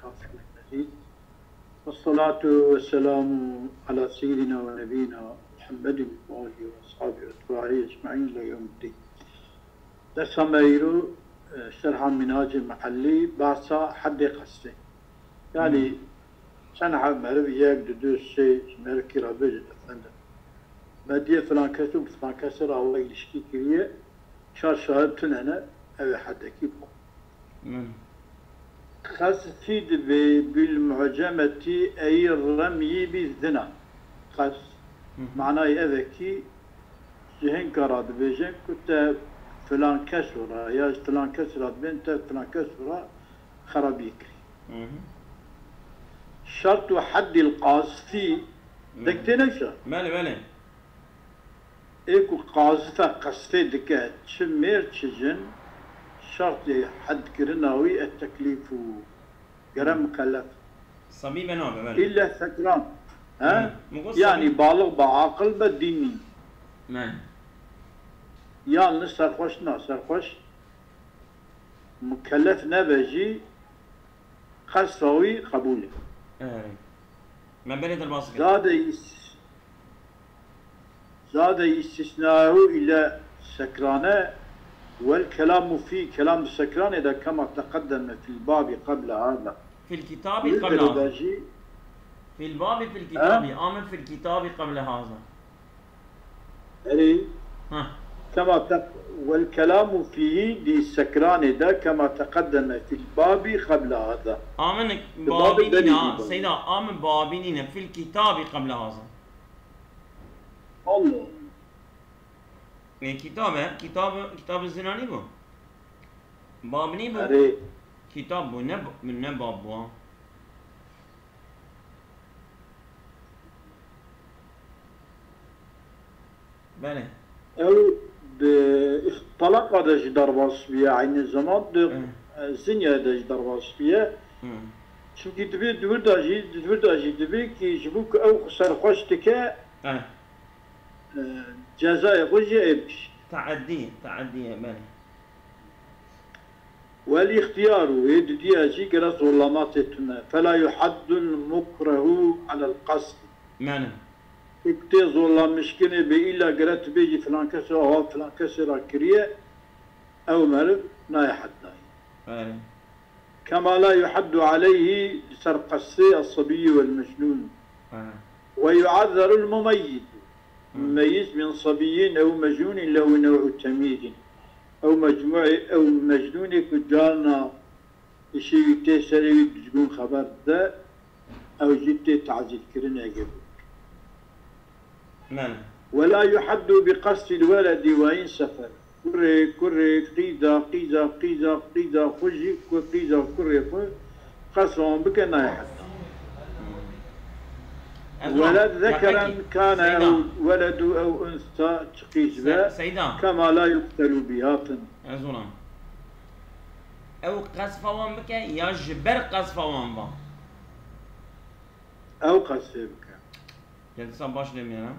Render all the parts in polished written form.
خافك المزيد. والصلاة والسلام على سيدنا ونبينا محمد وآله وأصحابه وأتباعه أجمعين إلى يوم الدين. درس مايرو شرح منهاج المحلي باسا حد قصه. يعني شنح معرف ياك دوس شيء مركي رابج أفندم. مادية فلان كسر فلان كسر الله يشكي كريه شار شهادتنا أنا أو حد أكيد. خاصتي بالمعجمة أي الرمي بالزنا. خاص معناه أذكي جهن كراد بيجن كنت فلان كسرة يا فلان كسرة بنت فلان كسرة خرابيك. شرط حد القاذفي دكتنشا. مالي إيكو قاذفة قصفة دكات شمير تشجن شرط حد كرناوي التكليف قرم مكلف. صبي نوع إلا سكران. ها؟ يعني بالغ بعقل بديني. يعني سرخوش مكلف نبجي خصوي قبوله. ما بلد الباصق. زاد استثناءه إلى سكرانه والكلام في كلام السكران إذا كما تقدم في الباب قبل هذا. في الكتاب قبل هذا. في الباب في الكتاب آمن في الكتاب قبل هذا. أي. كما والكلام فيه للسكران إذا كما تقدم في الباب قبل هذا. آمن بابيننا سيدا آمن بابيننا في الكتاب قبل هذا. الله. كتاب الزناني بو بابني بو أري. كتاب بو من باب بو بله أو طلق هذا جدار وصفية عين الزمان زنيا هذا جدار وصفية çünkü دبي كي يجيبوك أو خسر خوشتك جزاء غجي إبش تعدي بله والاختيار يدي أجي قرأ ظلماتنا فلا يحد المكره على القصد. معنى اكتي ظلم مشكلة بإلا قرأت بيجي فلان كسر أو فلان كسر كريه أو مرب لا يحد كما لا يحد عليه سرقسي الصبي والمجنون. ويعذر المميز مميز من صبي أو مجنون له نوع تمييز أو مجموع أو مجنون كجالنا شيء تسري تجون خبر ده أو جت تعزيز كرنا يجيب. نعم. ولا يحد بقصد الولد وإن سفر. كري قيزا خجي قيزا كري قصهم بكنا يحد. ولد ذكرا كان أو ولد أو أنثى تقيس به كما لا يقتل بها. أزونا أو قصفوان بك يا جبر قصفوان با أو قصف بك يعني صباش لمينا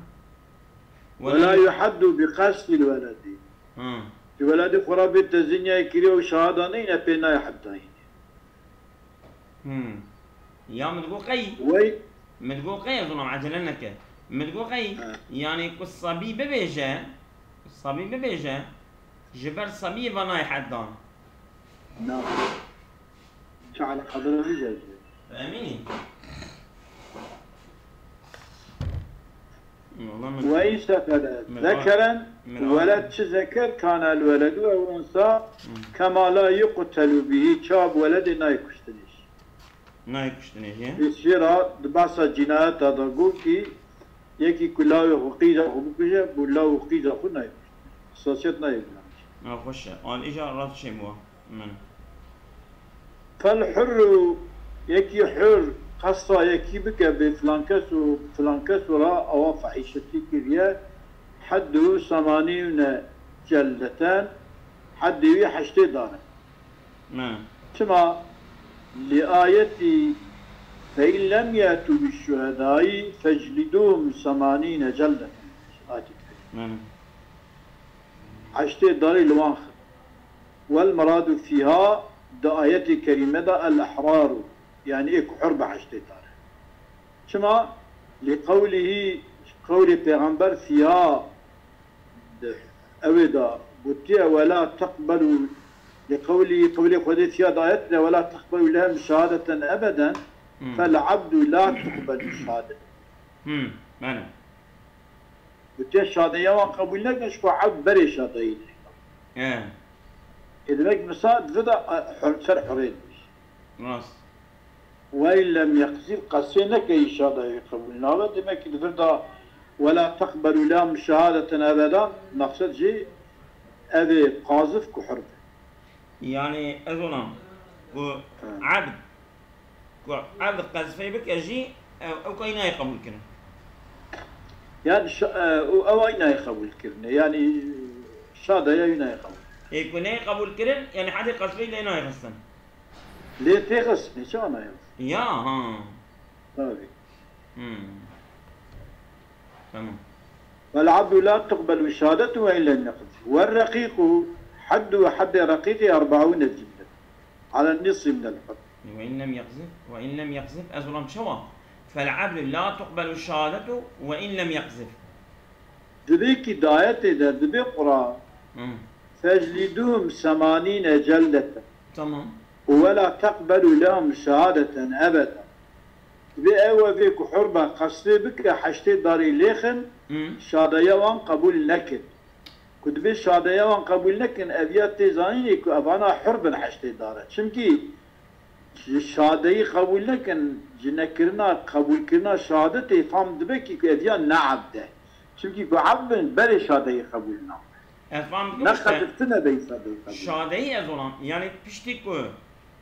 ولا يحد بقصد الولد. الولد قرابة الزنيا يكريه شهادانين بينا يحدين. يا مدقوقي وي مدقوقي أظن عجلنك مدقوقي يعني الصبي ببيجة جبر صبي بناي حدان. نعم. شعل قدر الرجال. فاهميني؟ وإن سفر ذكرا ولد ذكر كان الولد أو أنثى كما لا يقتل به شاب ولد نايكشتنيش السيرة دباسة جنايات هذا قول كي يكي كلاو وقيزة وبكجة بولاو وقيزة خو نايكش ساسيت نايكش. خوش آن إيجا رات شيء موا فالحر يكي حر خاصة يكي بك بفلانكس ولا أو فحيشتي كريا حده 80 جلدتان حد يحشتي دارا. كما لآية فإن لم يأتوا بالشهداء فاجلدوهم 80 جلدة. عشتي داري الواخر والمراد فيها آية كريمة الأحرار يعني إيه كحرب حشتي داره شما لقوله قول پیغمبر فيها أودا بوتيا ولا تقبلوا لقوله قول خدي فيها دايتنا ولا تقبلوا لهم شهادة أبدا فالعبد لا تقبل شهادة معنى بوتيا شهادة يوان قبول لك شكو عبد بري شهادة إذا بك مساد فدا سر حرين راس وإن لم يقصد قصينك أي شهادة يقبل نالا دمك فدا ولا تقبل لهم شهادة أبدا مقصد جي أبي قاذف كحرب يعني أظن عبد عبد قذفي بك أجي أو كاينا يقبل كنا يعني أو أين يقبل كنا يعني شهادة يينا يقبل يكون قبول كرن يعني حد قذفي لينا يخصن ليه تخصني شو أنا يا ها طيب تمام والعبد لا تقبل شهادته وإن لم يقذف والرقيق حد رقيق 40 جلدة على النصف من الحد وإن لم يقذف أظلم شوا فالعبد لا تقبل شهادته وإن لم يقذف دبيك دايت دبي قرآن فاجلدوهم 80 جلدة تمام ولا تقبلوا لهم شهادة أبدا بأوى بك حربة قصدي بك حشتي داري ليخن شهادة يوان قبول لكن كنت بي شهادة يوان قبول لكن أبيات تيزانيني كو أبانا حربا حشتي دارت شمكي شهادة قبول لكن جنكرنا قبول كرنا شهادتي فهم دبكي كو أبيان نعبده شمكي كو عبن بري شهادة قبولنا نخفتنا بي شهادة شهادة أظلم يعني بشتي كو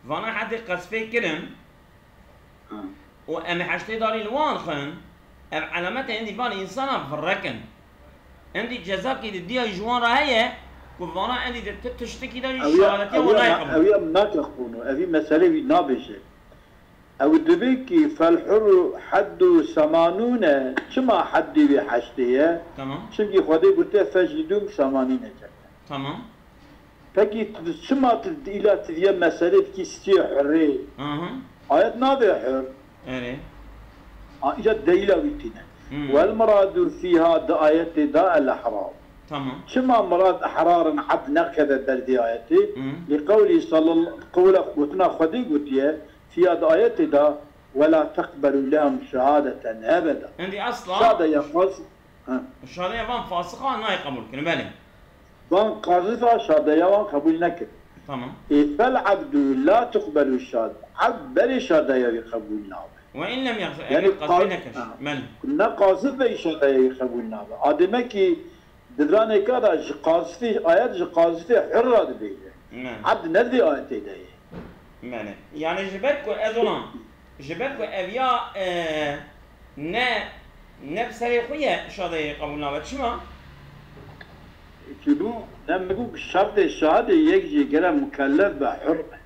وانا حد قصفي كرن وأنا حشتي داري الوان خن علامات عندي بان إنسانا فرقن عندي جزاكي دي جوان راهي كوفانا عندي تشتكي داري شهادتي ولا يقبل أويا مناكخونو أبي مسألة نابجة أو دبيكي فالحر حد 80 شما حد بحشتيه تمام شنكي خدي قلت فجلدوم 80 جلدة تمام فكي شما إلى تدي مسألة كي ستي حري آيات نابي حر إيه إجا دليل ويتنا والمراد فيها آيات داء الأحرار تمام شما مراد أحرار عبد نكذا بردي آياتي لقولي صلى الله قول قلتنا خدي قلت فيها آيات دا ولا تقبل لهم شهادة أبدا عندي أصلا شهادة يا فاسق الشهادة يا فاسقة أنا يقبل كنا بالي وان قاذفة شهادة يا وان قبول نكر تمام فالعبد لا تقبل الشهادة عبد بل شهادة يقبل نابه وإن لم يقبل يعني قاذفينكش مالي كنا قاذفة شهادة يقبل نابه آدمكي دبراني كذا قاذفة آيات قاذفة حرة دبيه عبد نذي آيات ديه معنى يعني جبتكو أظلم جبتكو أبيا نفس خويا شهادة قبولنا بتشما شنو لما يقول شرط الشهادة يجي كلام مكلف بحرمة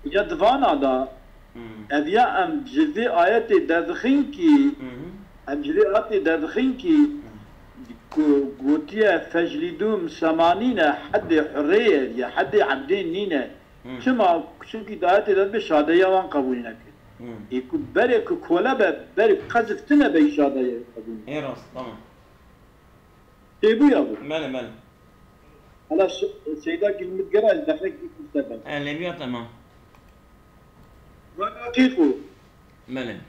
يدفعنا هذا أبيا أم جدي آيات دادخينكي أم جدي آيات دادخينكي قوتيا فجلدوم 80 حد حرية يا حد عبدين نينا شما شنكي دايت داد بشهادة يوان قبولنا يكون بريك كولا بريك قذفتنا بشهادة قبولنا ايه راس تمام تيبو يا ابو ماله على سيدا كلمة قراءة دخلك في مستقبل الليبيا تمام ورقيقو ماله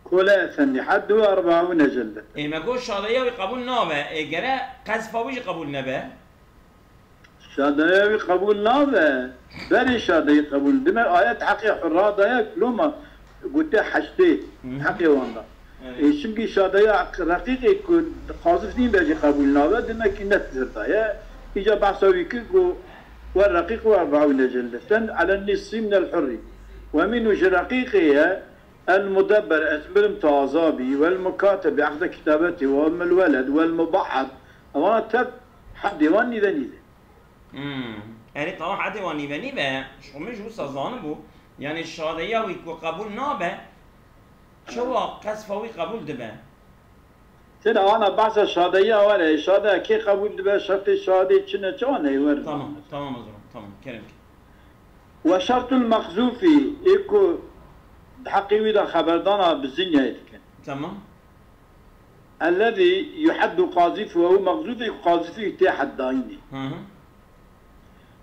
كولا ثاني حد 40 جلدة إيه ما قول شهادة قبول نابه إيه قراء قذفة ويجي قبول نابه شهادة قبول نابه بري شهادة قبول دماء آيات حقي حرة ضايا كلهم قلت حشتي حقي وانا إيه شمكي شهادة رقيق يكون قاذف نين بيجي قبول نابه دماء كنا تزر ضايا إجا بحثوي كيكو والرقيق 40 جلدة على النصف من الحري ومن وجه رقيقه المدبر أثمر تعذابي والمكاتب بعقد كتابته وأم الولد والمبعض أما تب حد يواني ذني يعني طبعا حد يواني ذني بقى شو مش هو سازانبو يعني الشهادة ويكو قبول نابه شو قصفوي قبول دبا ترى أنا بعض الشهادة ولا الشهادة كي قبول دبا شرط الشهادة كنا جانا يورد تمام مزروع تمام كلامك وشرط المخزوف إيكو حقيقي إذا خبردانا بالزنيا يتكن تمام. الذي يحد قاذف وهو مخزوف قاذف يتيح الدايني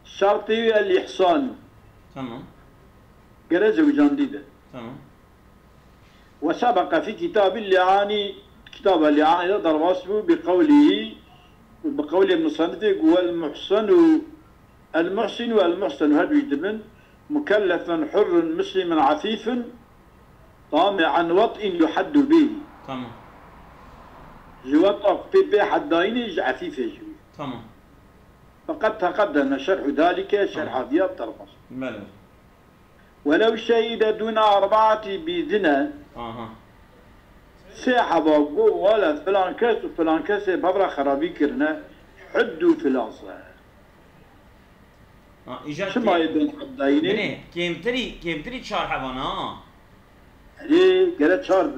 شرطي الإحصان تمام. قرأ زوجان ديده تمام. وسبق في كتاب اللعاني كتاب اللعاني ضرب اسمه بقول المصنف المحسن والمحسن هذا يدمن مكلفا حر مسلما عفيفا طامعا وطئ يحد به. تمام. جوات في حدين عفيف يجوي. تمام. فقد تقدم شرح ذلك شرح ضياء الطربس. بلى. ولو شهد دون أربعة بزنا ساحب ولا فلان كاس وفلان كاس ببرا خرابي كرنا حدوا في الأصل. شو ما يبين حدايني؟ بني كيمتري تشار حوانا. ليه قالت شار.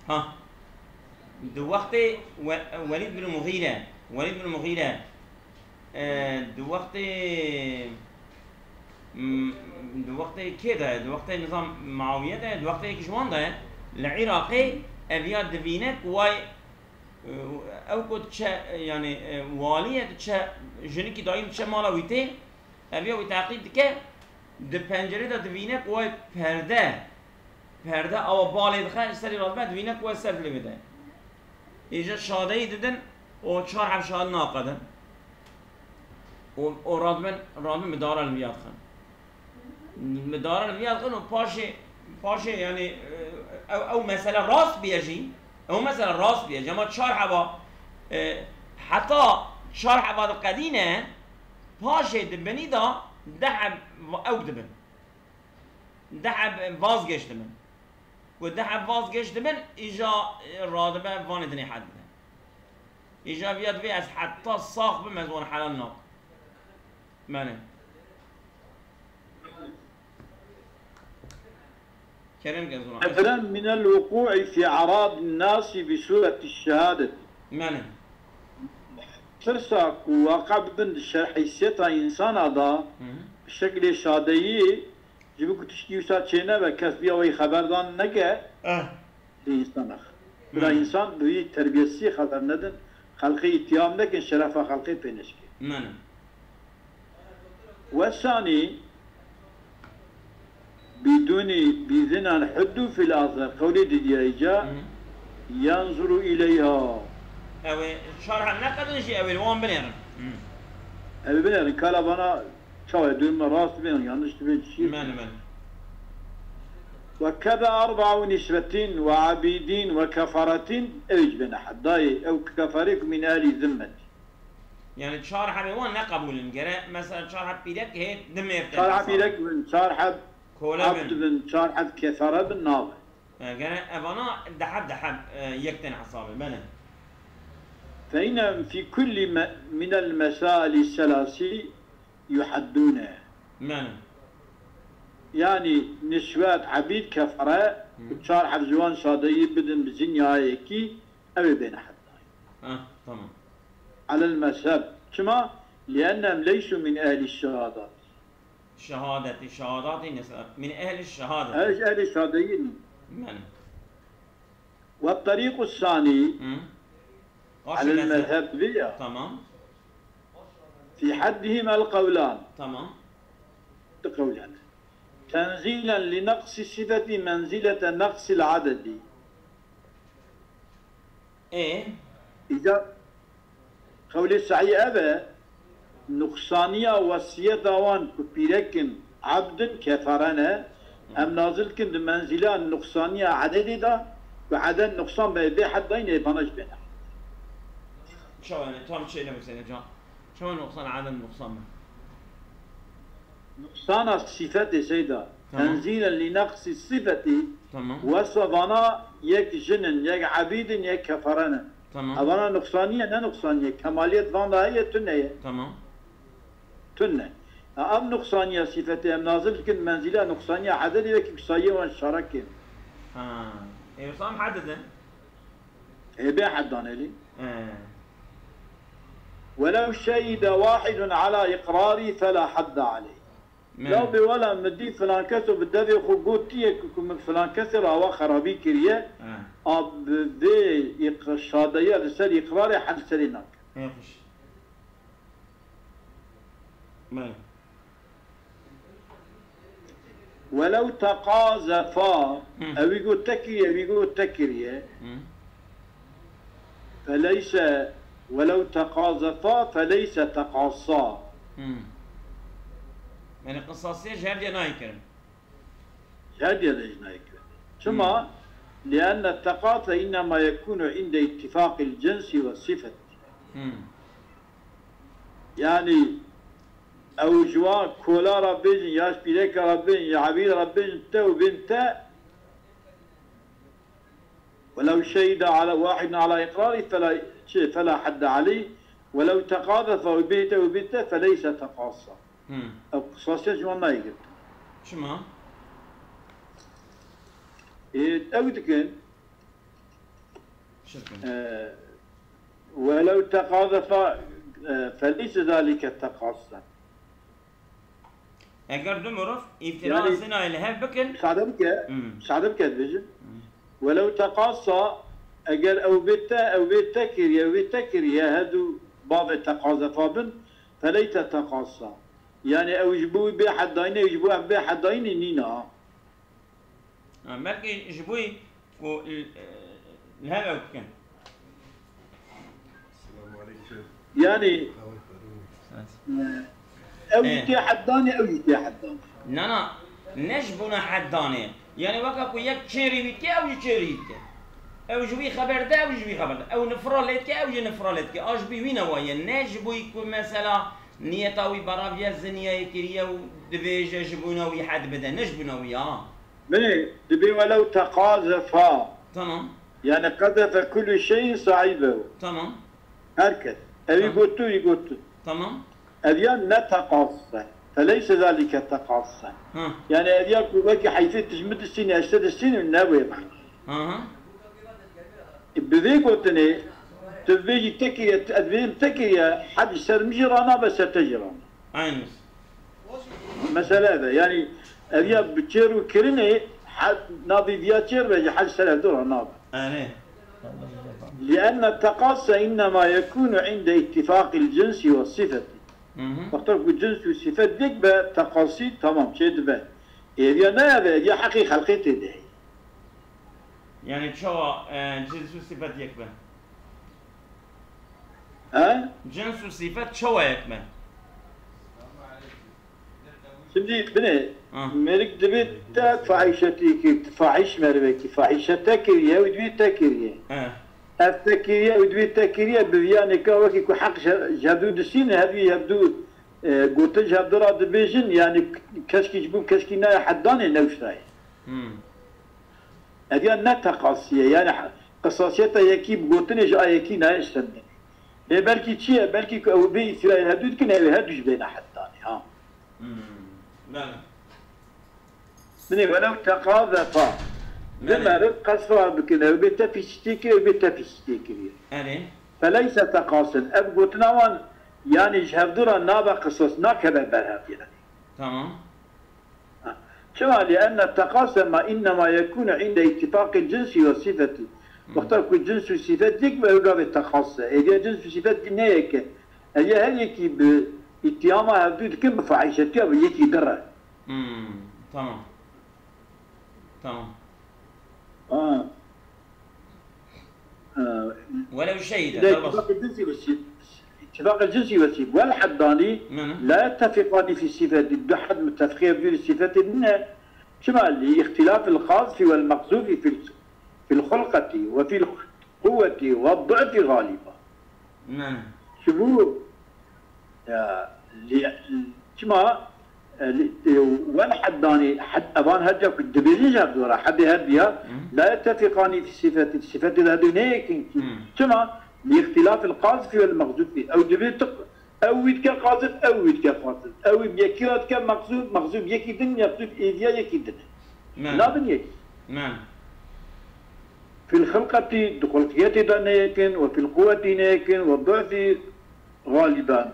ها. دو وقت وليد بن المغيرة دو وقت كده دو وقت نظام معاوية ده دو وقت كشوان ده العراقي أبيات دفينك واي أو كنت يعني والية تشا جنكي دايم تشا مالا ويته أبيات وتعقيد كه دبنجرة ده دفينك واي پرده أو بالي دخل سری راتبه دفينك واي سر اللي بده إيجا شادهی ددن و چهار حب شاد ناقدن و رادمن مدار الویاد خن مدار الویاد خن و پاشه يعني او مثلا راست بيجي اما چهار حبا حتى چهار حبا القدينة پاشه دبني دا دحب او دبن دحب وازگشت دبن و دحب وازگشت دبن ایجا رادبه واندنی حد ده ایجا بیاد بی از حتی ساخ بمزون حلال ناق منه كريم قزونا مثلا من الوقوع في أعراض الناس بسورة الشهادة منه ترساك وواقع بدن حيثيتها إنسان هذا بشكل شادية جبوك تشتي وسا چينا و كسبية وي خبردان نگه لإنسان أخ بلا إنسان بوي تربيسي خبر ندن خلقي اتيام لكن شرفا خلقي بينشكي منه والثاني بدون بذن حد في الآثار قولي ديجا ينظر إليها اوه شرح نقدن شي اوه الوان بنيرن أبي بنيرن كالا بنا شاوه دون راست بنيرن يانش تبين شيء من وكذا أربع نسبة وعبيدين وكفرة أوج بين حداي أو كفريك من آل ذمتي يعني شرح بوان نقبول الجراء مثلا شرح بيدك هي دمير شرح بيدك من شرح عبد من شرح كفرة بالناظر جراء أبانا دحب يكتن عصابي بنا فإن في كل من المسائل الثلاثي يحدونه يعني نسوات عبيد كفرة وشارح بزوان صادية بدن بزنيايكي أبي بين حداي تمام على المذهب كما لأنهم ليسوا من أهل الشهادات شهادات من أهل الشهادة أهل الشهادين والطريق الثاني على المذهب بيا تمام في حدهما القولان تمام قولان تنزيلا لنقص الصفة منزلة نقص العدد ايه إذا قول السعي أبا نقصانية وصية دوان كبيركن عبد كفرنا أم نازل كن منزلة النقصانية عدد دا وعدد نقصان بي حدين يبانش بينا شو يعني تام شيء لما سيدنا جان شو النقصان عدد النقصان نقصان الصفة سيدا تنزيلا لنقص الصفة وصفنا يك جنن يك عبيد يك كفرنا تمام أبانا نقصانية نا نقصانية كمالية فاندا هي تنية تمام تنية أم نقصانية صفة أم نازل كن منزلة نقصانية عدد يك كساية وان شاركين إيه صام حددا إيه بين حدان لي ولو شهد واحد على إقراري فلا حد عليه لا بولا مدي فلان كسر بدي خو قوتي كم فلان كسر أو خرابي كريه أب ذي إقشادية لسر إقرار حد سريناك يخش ماله ولو تقاذفا أو يقول تكريه أو يقول تكريه فليس ولو تقاذفا فليس تقاصا يعني قصاصية جهاد نايكرن جهاد نايكرن ثم لأن التقاطع إنما يكون عند اتفاق الجنس والصفة يعني أو جوا كولا ربين ياش بيلك ربين يا عبيد ربين تو بنت ولو شهد على واحد على إقراره فلا حد عليه ولو تقاذف وبيت وبنت فليس تقاصا أو قصاصية جوا ما يقول شما أو تكن ولو تقاذف فليس ذلك تقاصا اگر دو مرف افتراء يعني زنا الهاب بكن سعدبك الفيجن ولو تقاصا اگر او بيت تكريا هادو بعض التقاذفا بن فليس تقاصا يعني او يجبوه بحدين يجبوه بحدين نينا مركي جبوي كو الهاب كان السلام عليكم يعني او يتي حداني او يتي حداني نا نجبنا حداني يعني وكاكو يك تشيري بيتي او يتشيري بيتي او جبي خبر ده او جبي خبر ده او نفرالتك او نفرالتك اش بي وين ويا نجبو يكون مثلا نيتاوي برافيا الزنيه كريا ودبيج جبونا وي حد بدا نجبنا ويا بني دبي ولو تقاذفا تمام يعني قذف كل شيء صعيبه تمام هكذا أبي قلت تمام أبيان لا تقاصا فليس ذلك تقاصا يعني أبيان وكي حيث تجمد السنة أشتد السنة الناوية بذي قلتني تبيجي تكية أدبين تكية حد يصير مجرانا بس تجرانا عين مسألة هذا يعني أبيان بتشيرو كرني حد نابي فيها تشير بيجي حد سنة دورها نابي لأن التقاصى إنما يكون عند اتفاق الجنس والصفة. فاخترق الجنس والصفة ديك بتقاصي تمام شيء دبا. إذا نابه يا حقيقة خلقته ده. يعني شو جنس والصفة ديك به؟ ها؟ جنس والصفة شو يكمل؟ سمدي بني ملك دبيت فاحشتي كيف فاحش مربكي فاحشتك يا ودبي تكريه. التكريه ودبي التكريه بيانك وكي حق جهدود السين هذه يبدو قلت جهد راد بيجن يعني كشكي جبون كشكي نا حداني نوشتاي هذه نتقاصيه يعني قصاصيته يكي قلتني جا يكي نا استنى بلكي تشي بلكي او بي اسرائيل هدود كنا هدوش بين حداني ها لا مني ولو تقاذفا لما رد قصرها بكنا وبيتفشتيكي وبيتفشتيكي فليس تقاصا أبقى تناوان يعني جهدورا نابا قصص ناكبا برها يعني تمام شما لأن التقاسم إنما يكون عند اتفاق الجنس والصفة واخترق الجنس والصفة ديك بأوقاب التقاصة إذا جنس والصفة نيك إذا هل يكي باتياما هدود كم بفعيشتها ويكي درة تمام تمام ولو شهد اتفاق الجنسي والصفة والحداني لا يتفقان في الصفات الدحد متفقين في الصفات منها شما اللي اختلاف القاذف والمقذوف في الخلقة وفي القوة والضعف غالبا شبو شما والحداني حد أبان هديا كدبيجي جاب دورا حد هديا لا يتفقان في الصفات الهدونية ثم لاختلاف القاذف والمقذوف أو دبيت أو يدك قاذف أو يدك قاذف أو يكيرات كمقذوف مقذوف يكيدن يقذوف إيديا يكيدن لا بن يكي في الخلقة دخلقية دانيكن وفي القوة نيكن والضعف غالبا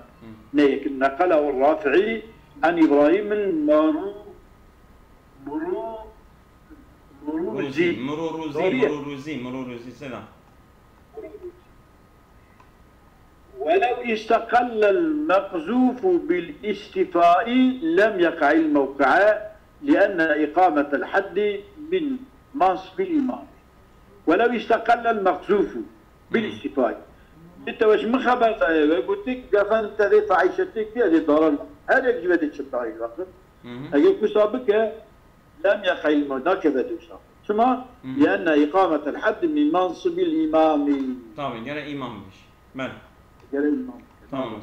نيكن نقله الرافعي عن إبراهيم مروروزي سلام. ولو استقل المقذوف بالاستيفاء لم يقع الموقع لأن إقامة الحد من منصب الإمام. ولو استقل المقذوف بالاستيفاء انت واش من خبر قلت لك قفن تاريخ عيشتك في هذه الدار هذا اللي جبت الشبعي الوقت هي كسابك لم يقع الموضوع كذا توصل ثم لأن إقامة الحد من منصب الإمام. طبعا جرى إمام مش مال جرى الإمام تمام.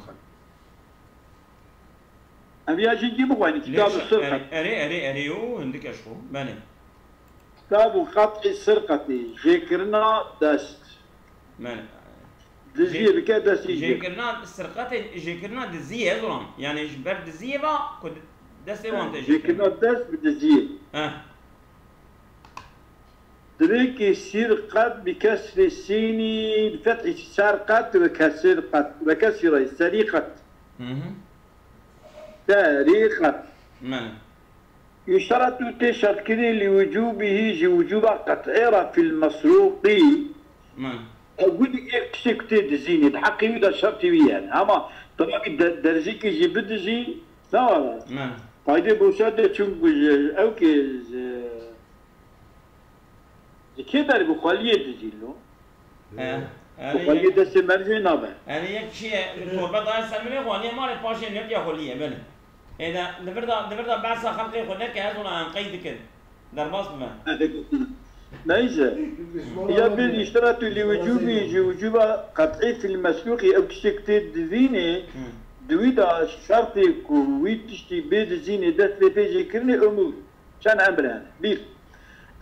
أبي أجي نجيب وين كتاب السرقة أريو عندك أشهر مال كتاب قطع السرقة ذكرنا دست مال دزيه بكا دست ذكرنا السرقة ذكرنا دزيه ظلم يعني جبر دزيه با كنت دست وانت ذكرنا دست بدزيه دريك سرقة بكسر السين بفتح سرقة وكسر سرقة سرقة يشترط تشرط كده لوجوبه وجوب قطع في المسروق أقول لك إكسك تدزيني الحقي وده شرطي وياه أما طبعا درجيك يجي بدزي ثوره قاعدة بوسادة تشوف أو كيز كده بخليه تجيله. بخليه دست مرجع نابه. أنا يكشي الصوبة ده سلمني خواني ما له باشين نبي خليه بله. إذا نبرد بعض خلقي خلنا كهذول عن قيد كده. درباس ما. ليس. يبين اشترط لوجوبه وجوب قطعي في المسلوق أو كشكت دزينه دويدا شرطي كويت تشتي بيد زينه دست بيجي كرني أمور. شان أمران بير.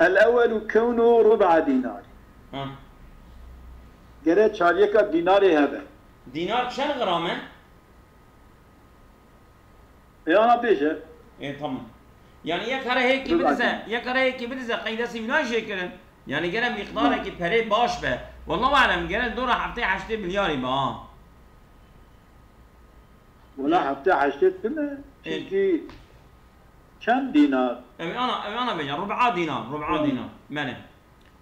الأول كونه ربع دينار. قرأت شاريك دينار هذا. دينار كم غرامه؟ إيه أنا بيجي. إيه تمام. يعني يكره هيك بدزه قيد سيمنا شكرا. يعني قال مقداره كي بري باش به. والله أعلم قال دورة حبتي 10 مليار با. ولا حبتي 10 كنا. شيء كم دينار؟ أنا بيجي ربع دينار ماله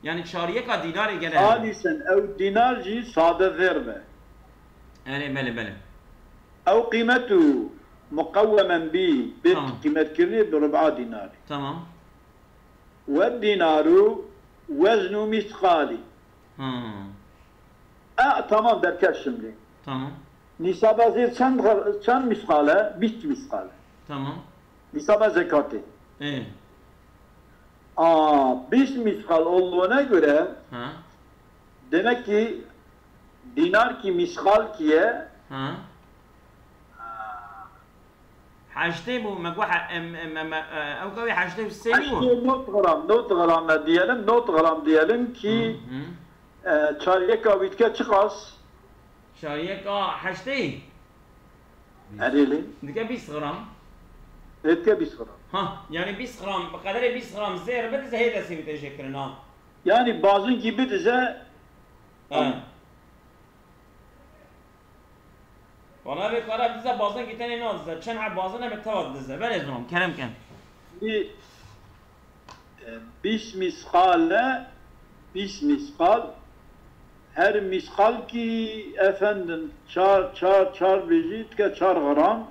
يعني شاريكا دينار يجي ثالثا أو دينار جي صادة ذربة بله أو قيمته مقوما به قيمة كرني بربع دينار تمام والدينار وزن مثقالي تمام در كشملي تمام نسبة زير كم مثقالة 20 مثقالة تمام نسبة زكاتي. إيه. 20 misqal olduğuna göre demek ki dinar ki misqal kiye حاجتي بو مجوحة أو قوي حاجتي بالسيني حاجتي not gram diyelim not gram diyelim ki çaryeka vitke çıkas شاريكا حاجتي أريلي دكا 20 غرام etke 20 gram يعني 20 غرام بقدر 20 غرام زير بدز هيدا سيبي تشكرنا yani bazın gibi dize والله بقرا دزه بازن كتاني ناز دزه چن عب بازن متواد دزه بله زلم كلام كان 20 misqal her misqal ki efendim çar bejit ke 4 gram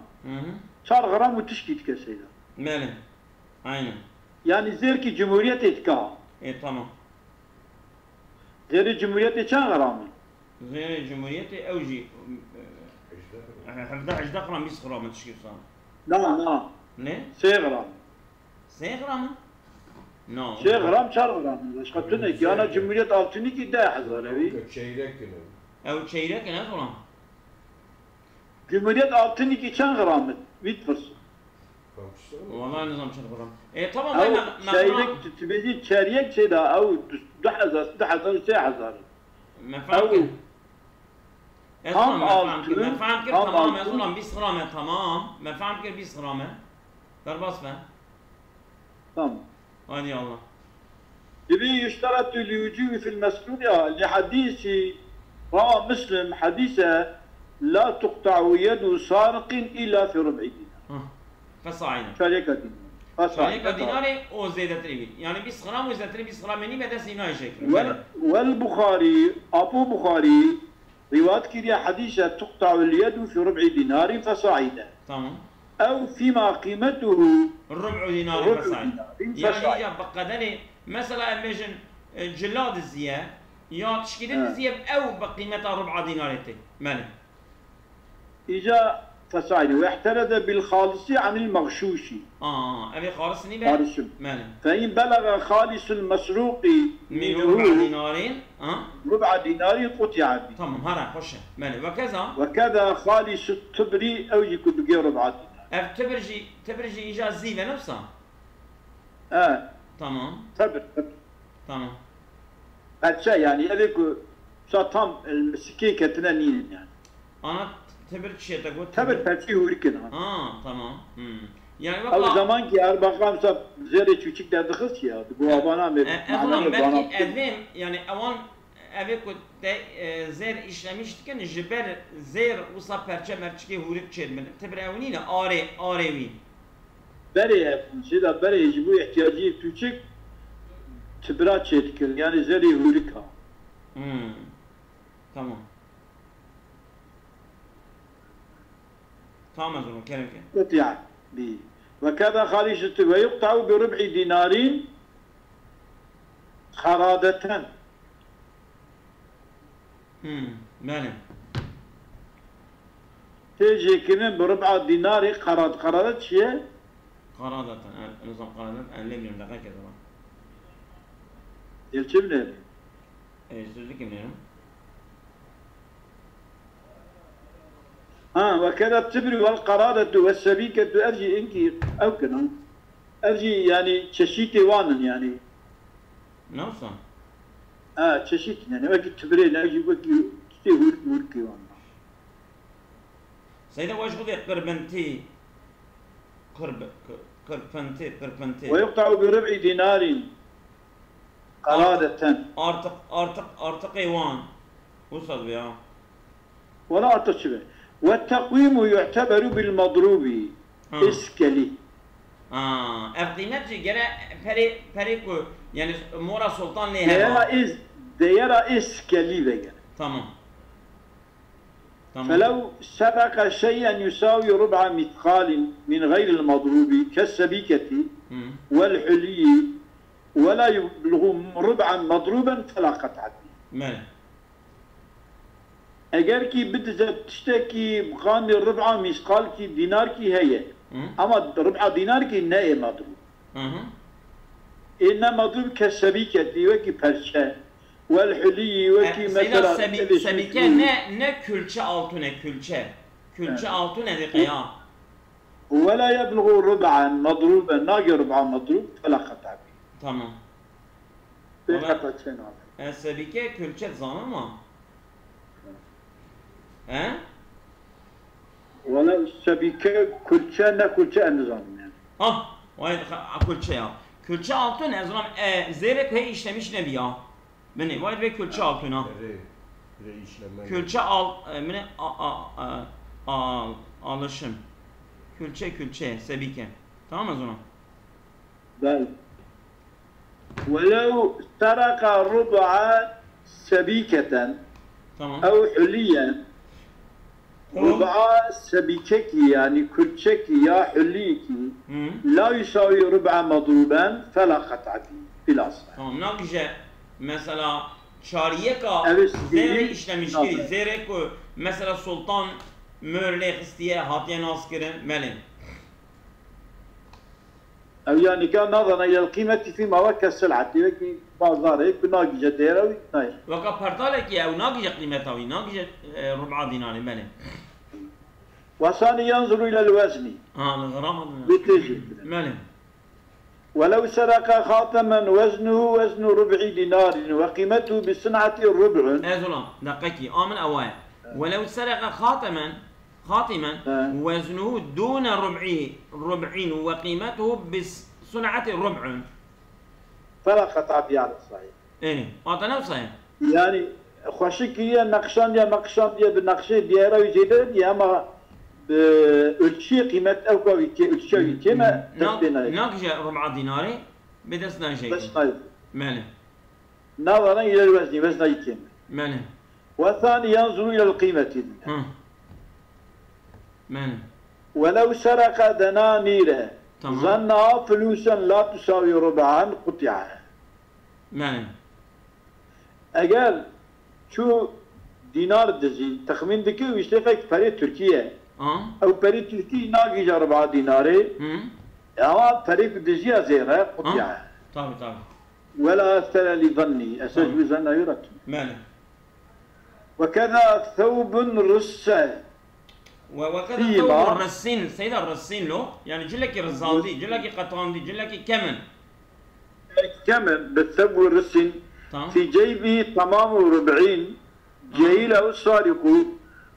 4 gram utişkit keseydi. ماله aynen. Yani zer ki cumhuriyet etka. Tamam. Zeri cumhuriyet çan gramı. Zeri cumhuriyet evci 11 gram 20 gram تشكي صار. لا. Ne? 3 gram. 3 gram? No. 3 gram 4 gram. Başka tüne ki ana cumhuriyet altını ki 10,000 evi. Çeyrek kilo. Ev çeyrek ne falan? Cumhuriyet altını ki çan gram bit fırsın. والله نظام شنو غرام طبعا او شايلك تبدي تشاريك كذا او 10,000 3,000 ما فاهم ما فاهم كيف تمام يا زلمه 20 غرام تمام ما فاهم كيف 20 غرام درباس فهم تمام هادي الله يبي يشترط الوجوب في المسنون لحديث رواه مسلم حديثه لا تقطع يد سارق الا في ربع دينار فصاعدا. شريكة دينار. شريكة دينار أو زيادة ريبي، يعني 20 غرام وزيادة ريبي 20 غرام مني بدأ سيناي شكل. والبخاري أبو بخاري رواية كريا حديثة تقطع اليد في ربع دينار فصاعدا. تمام. أو فيما قيمته ربع دينار فصاعدا. يعني إذا بقدرني مثلا أمجن جلاد الزياب يا تشكيل الزياب أو بقيمتها ربع دينارتي ماله. إجا فصاعدا واحترز بالخالص عن المغشوش. أبي خالص نبى. ماله. فإن بلغ خالص المسروق من ربع دينارين ربع دينار قطع به. تمام هرا خش ماله وكذا خالص التبري أو يكون ربع دينار. تبرجي إجا الزيبة نفسها. تمام. تبر. تمام. هالشيء يعني هذيك شاطم السكيكة تنانين يعني. أنا تبر شيء تقول. تبر فرشي هو ركنا. تمام. يعني بقى. أو زمان كي 4-5 زيرة küçük derdi kız ya. Bu abana mı? أظن belki evim yani avan evi kutte zer işlemiştikken jiber zer usa perçe merçki hurik çelmedi. Tebir eviniyle arevi. Beri şeyda beri bu ihtiyacı küçük tibra çetkil yani zeri hurik ha. Tamam. Tamam o zaman kerim ki. قطع به وكذا خالصة ويقطع بربع دينار خرادة. ماله. تيجي كمان بربع دينار قرادة شيء؟ قرادة نظام قرادة أنا لم يملك كذا. يلتمني. سوزي كمان. وكذا التبر والقرادة والسبيكة أرجي إنكي أو كنا أرجي يعني تشيتي وانا يعني. نوصل. تشيتي يعني وكي تبرين أرجي وكي تشتي هوركي وانا. سيدا واش قضي قربنتي قربنتي ويقطع بربع دينار قرادة. أرتق إيوان وصل بها. ولا أرتق شبه. والتقويم يعتبر بالمضروب اسكلي. قيمتي جرا بريكو يعني مورا سلطان لها. ديرا اسكلي بقى. تمام. فلو سبق شيئا يساوي ربع مثقال من غير المضروب كالسبيكة والحلي ولا يبلغ ربعا مضروبا فلا قطع به. اگر کی بدزت تشتكي بقاني ربع مثقال کی دينار کی هي اما ربع دينار کی نه مضروب. إن مضروب كالسبيكة وكي برشا والحلي وكي مثلا سبيكة نه külçe altına külçe altına دقيقة. ولا يبلغ ربعا مضروبا ناقي ربعا مضروب فلا قطع به. تمام. قطع شيء هذا. سبيكة külçe zaman mı? ولا السبيكة külçe ne külçe nizam yani. Vay külçe ya. Külçe altın ne zaman zerek hey işlemiş ne bir ya. Beni vay be külçe altın ha. Külçe mene alışım. Külçe sebike. Tamam mı sonra? بل ولو سرق ربع سبيكة أو حليا ربع سبيككي يعني كلشكي يا حليكي لا يساوي ربع مضروبا فلا قطع به بلا صحيح. tamam ناقشه mesela şariyeka zere işlemiş ki zere ko mesela sultan mörle istiye hatiye naskirin melin. أو يعني كان نظرا إلى القيمة فيما وكى السلعة لكن بازار هيك بناقجة ديرة ويتنايش. وكا برتالك يا أو ناقجة قيمتها ناقجة ربع دينار ملين. وثاني ينظر إلى الوزن. الغرام. بتجي. ملين. ولو سرق خاتما وزنه وزن ربع دينار وقيمته بصنعة الربع. زلام دقيقي من أوائل. ولو سرق خاتما وزنه دون ربعين وقيمته بصنعة الربع فلا قطع به على الصحيح. أعطنا صحيح. يعني خوشكية نقشان يا مقشان يا بنقشة ديارة وجدد يا ما ölçüye kıymet evkaviti ölçüye kime tespihine. ناقجة ربع ديناري بدسنا شيء Besnayı. ماله Navaran ileri vezni veznayı kime. ماله Ve thani yanzuru ilel kıymeti. ها ماله ولو سرق دنانير تمام. ظنها فلوسا لا تساوي ربعا قطعها. ماله Eğer şu dinar dizi tahmindeki işlefek peri Türkiye اه او peri Türkiye nagi 4 dinarı ama peri dizi azire قطعها. طبعا طبعا ولا أثر لظني أساس بظن يرد ماله وكذا ثوب رصة وكذا في ثوب بعض- الرسين سيدة الرسين له يعني جلك رزاندي جلك قطاندي جلك كمن كمن بالثوب والرسن تمام في جيبه تمام 40 جيله السارق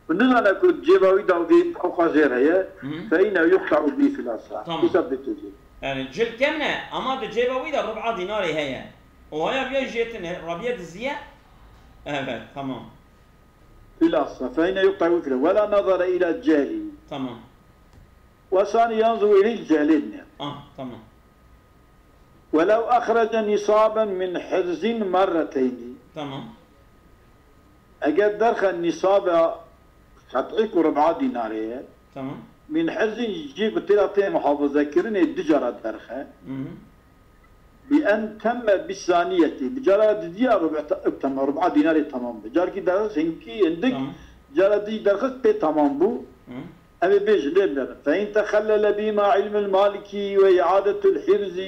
ونغنى كنت جيبه داودي فوق زيرها فإنه يقطع به في الأسرع تمام. حسب التجيب يعني جل كمنة أما تجيبه ويدا ربع ديناري هي وهي بيجيتنا ربيت الزياء تمام في الأسرع فإنه يقطع به ولا نظر إلى الجهل تمام وثاني ينظر إلى الجهلين تمام ولو أخرج نصابا من حرز مرتين تمام أجد درخ النصاب قطعك 4 دينارية تمام من حرز يجي قلت له محافظة كرني الدجرة درخة بأن تم بالثانية دجرة دي تم 4 دينار تمام جار كي درخ هنكي عندك تمام جرى دي درخ تمام بو أبي بيج ليه فإن تخلل بما علم المالكي وإعادة الحرز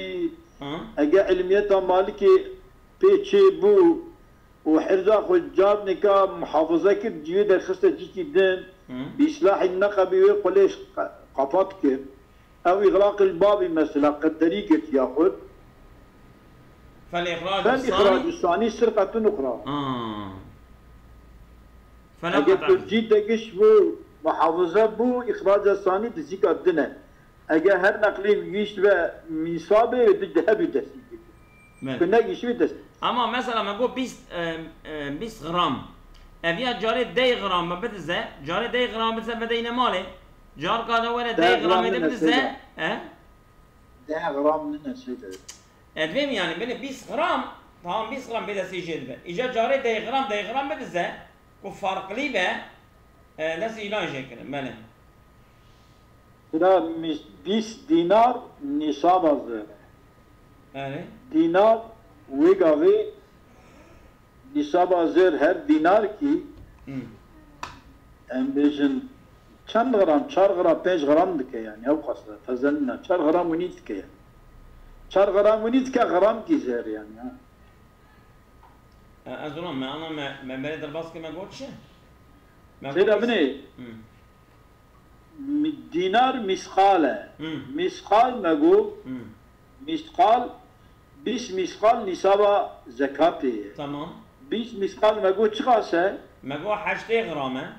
أجا علمية مالكي بيتشي بو وحرزا خجاب نكا محافظة كد جيو درخصة جيكي دين بإصلاح النقب ويقول ليش قفاتك أو إغلاق الباب مثلا قد طريقة ياخذ فالإخراج فالإخراج الثاني الثاني سرقة أخرى فلا أجا قطع ترجي دقش بو محافظة بو إخراج الثاني تزيك الدنيا أجا هر نقلي يشبه ميصابة ودهب دسي ماله. كنا يشبه دسي اما مثلا ما نقول 20 غرام ابيع جاري 10 غرام ما بتزه جاري 10 غرام بتزه بدينا مالي جار قاعد ولا 10 غرام غرام بتزه لنا ها ده غرام لنا سيدة ادفهم يعني بين 20 غرام تمام 20 غرام بدا سيجي به اجا جاري 10 غرام بتزه كفار قليبه ناس ايلان شكل ماله كده 20 دينار نصاب الزهر يعني دينار ويقاوي نصاب الزهر هر دينار كي ام بيجن چند غرام 4 غرام 5 غرام دكه يعني او قصده فزلنا 4 غرام ونيت دكه يعني 4 غرام ونيت كه غرام كي زهر يعني اظن ما انا ما بريد الباسكي ما قلتش سيد ابني دينار مسقالة مسقال مقو مسقال 20 مسقال نصاب زكاتي تمام 20 مسقال مقو چقاسه ما قول 8 غرام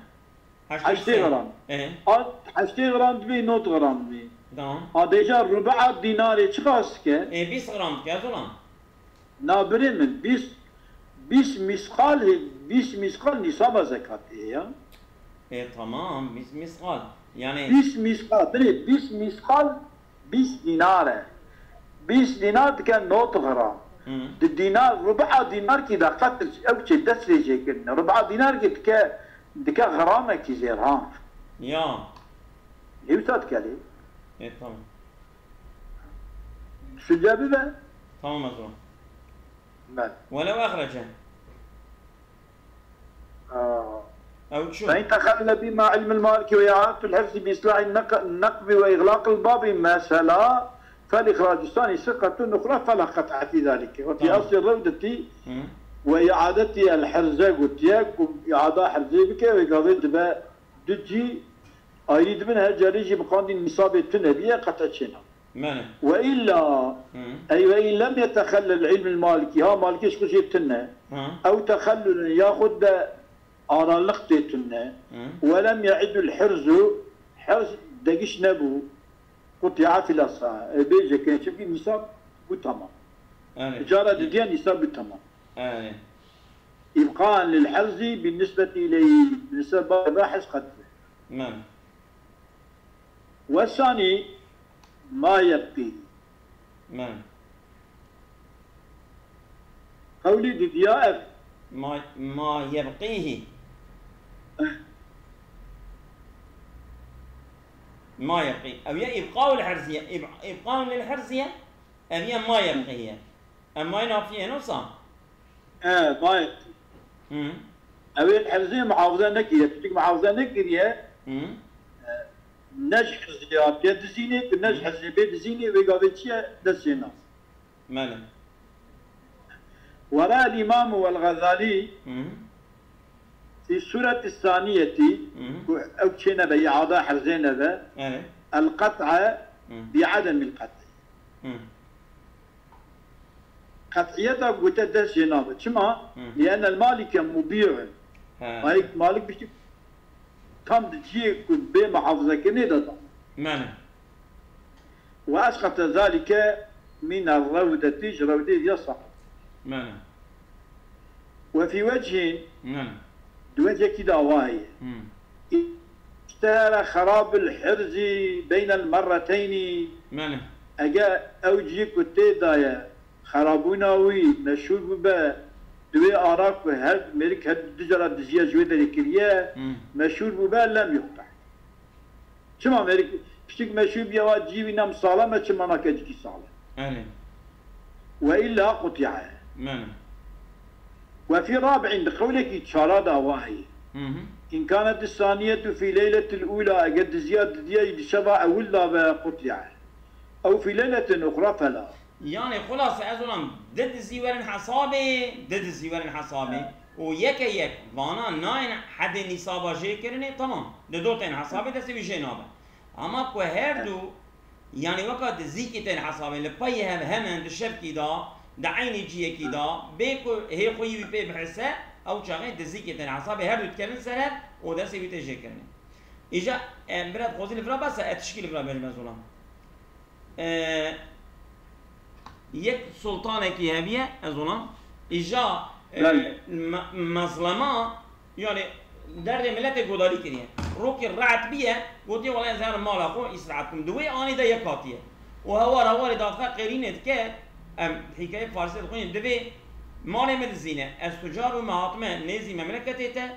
8 غرام ايه 8 غرام دبي 9 غرام دبي تمام هذا ربع دينار چقاس كه ايه 20 غرام كذا نابري من 20 مسقال نصاب زكاتي يا ايه تمام 20 مسقال يعني 20 مسقال بري 20 مسقال 20 دينار 20 دينار كان 9 غرام الدينار ربع دينار كي دقت او شيء دسري كنا ربع دينار دكا غرامه كي زيرها يا يوسات كالي ايه تمام شو جابي بقى؟ تمام مزروع مال ولو اخرجه آه. او شو فإن تخلى بما علم المالك وإعادة الحفظ بإصلاح النقب وإغلاق الباب مثلا فالإخراج الثاني سرقة أخرى فلا قطع في ذلك وفي أصل الروضة وإعادة الحرزة قتياك وإعادة حرزة بك وإقاضي دبا دجي أريد منها جاريجي بقاندي النصاب التنبية قطع شنا ماله وإلا أي وإن لم يتخلل علم المالكي ها مالكيش كشي التنة أو تخلل ياخذ أنا لقطتنا ولم يعد الحرز حرز دقش نبو قطع في الأصحى بيجي كان شوفي نصاب وتمام إجارة ديان نصاب وتمام إبقاء للحرز بالنسبة إليه بالنسبة باحث قد والثاني ما يبقي. من قولي دياء ما يبقيه. ما يبقي أو إبقاء الحرزية، إبقاء للحرزية أبي ما يبقيه. أما ينافيه نصا. ما يبقي. أبي الحرزية محافظة نكية، تجيك محافظة نكية. نج حرزية بيد زينة، نج حرزية بيد زينة ويقابلتشي دسينا. ماله. وراء الإمام والغزالي في السورة الثانية أو كنا بيعادة حرزينة القطع بعدم القطع. قطعيتها قلت دسينا كما لأن المالك مبيع. مالك بيشتي كم تجي بمحافظة كنيدة. وأسقط ذلك من الروضة روضة يصح. وفي وجه وجه كده واهي اشتهر خراب الحرز بين المرتين. أجا أوجي كتيدا خرابوناوي مشهور ببا دوي آراك وهد ملك هد دجرة دجية جويدة لكريا مشهور ببا لم يقطع. شما ملك بشتك مشهور بيواد جيبي نام صالة شما ناكجكي صالة. وإلا قطع. وفي رابع عند قولك تشارادا واهي إن كانت الثانية في ليلة الأولى قد زيادة دي شبع ولا بقطع أو في ليلة أخرى فلا. يعني خلاص أزولم ضد الزيورن حصابي ضد الزيورن حصابي ويك وانا ناين حد نصابة جي كرني تمام دودتين حصابي تسوي جنابه أما كهردو يعني وقت زيكتين حصابي لباي هم الشبكي دا دعيني جيه كده بيكو هي خوي بي بحسه او شغله دزيكتين حصابي هردو تكمل سنه وده سوي تجي كرني اجا براد خوزي الفرا بس تشكيل الفرا بالمزولان يك سلطانه كي هبيه ازولان اجا مظلمه يعني درد ملت گوداری کریه روکی رعت بیه گوتی والله زهر مال اخو اسرعتكم دوی آنی دا یکاتیه و هوار دافع قرینت که حکایه فارسی دخونیم دوی مال مدزینه از تجار و محاکمه نیزی مملکتی ته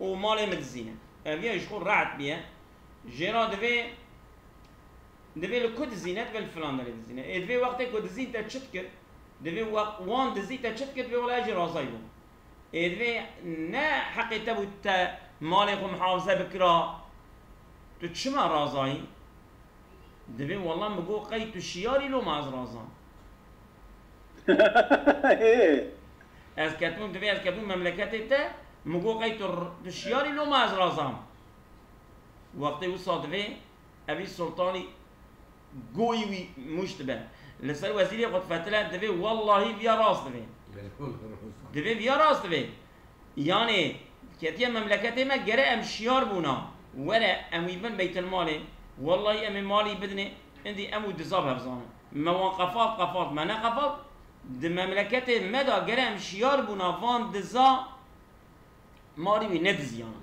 و مال مدزینه اویه اشخور رعت بیه جرا دوی لکد زینت ول فلان داری دزینه دوی وقتی کد زین تا چت کرد دوی وان دزی تا چت کرد والله اجی رازای بود دوی نه حقی تبود تا مال خو محافظه بکرا تو چما رازایی دوی والله مگو قی تو شیاری لو ما از رازان از کتون دوی از کتون مملکتی تا مگو قی تو شیاری لو ما از رازان وقتی وصا دوی اوی سلطانی گوی وی مشتبه لسر وزیری قد فتله دوی والله بیا راست دوی بیا راست دوی يعني كتير مملكتي ما جرى ام شيار بونا ولا ام يبن بيت المال والله ام مالي بدني عندي ام دزاب هفزان مواقفات قفات ما نقفات د مملكتي مدى جرى ام شيار بونا فان دزا مالي بندزيان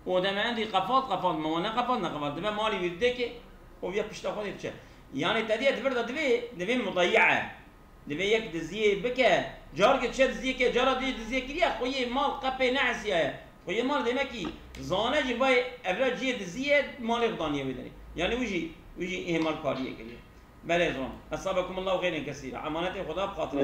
ودم عندي قفات ما نقفات دم مالي بدك وبيا بيشتاخذ يتش يعني تدي تبرد دوي مضيعه دوي يك دزيه بك جارك شد زيك جارا دي دزيه كريا خوي مال قبي نعسيا خوي مال دمكي زانه جباي ابرا جي دزيه مال غدانيه بدري يعني ويجي اهمال كاريه كريا بله زمان اصابكم الله خير كثير امانه خدا بخاطر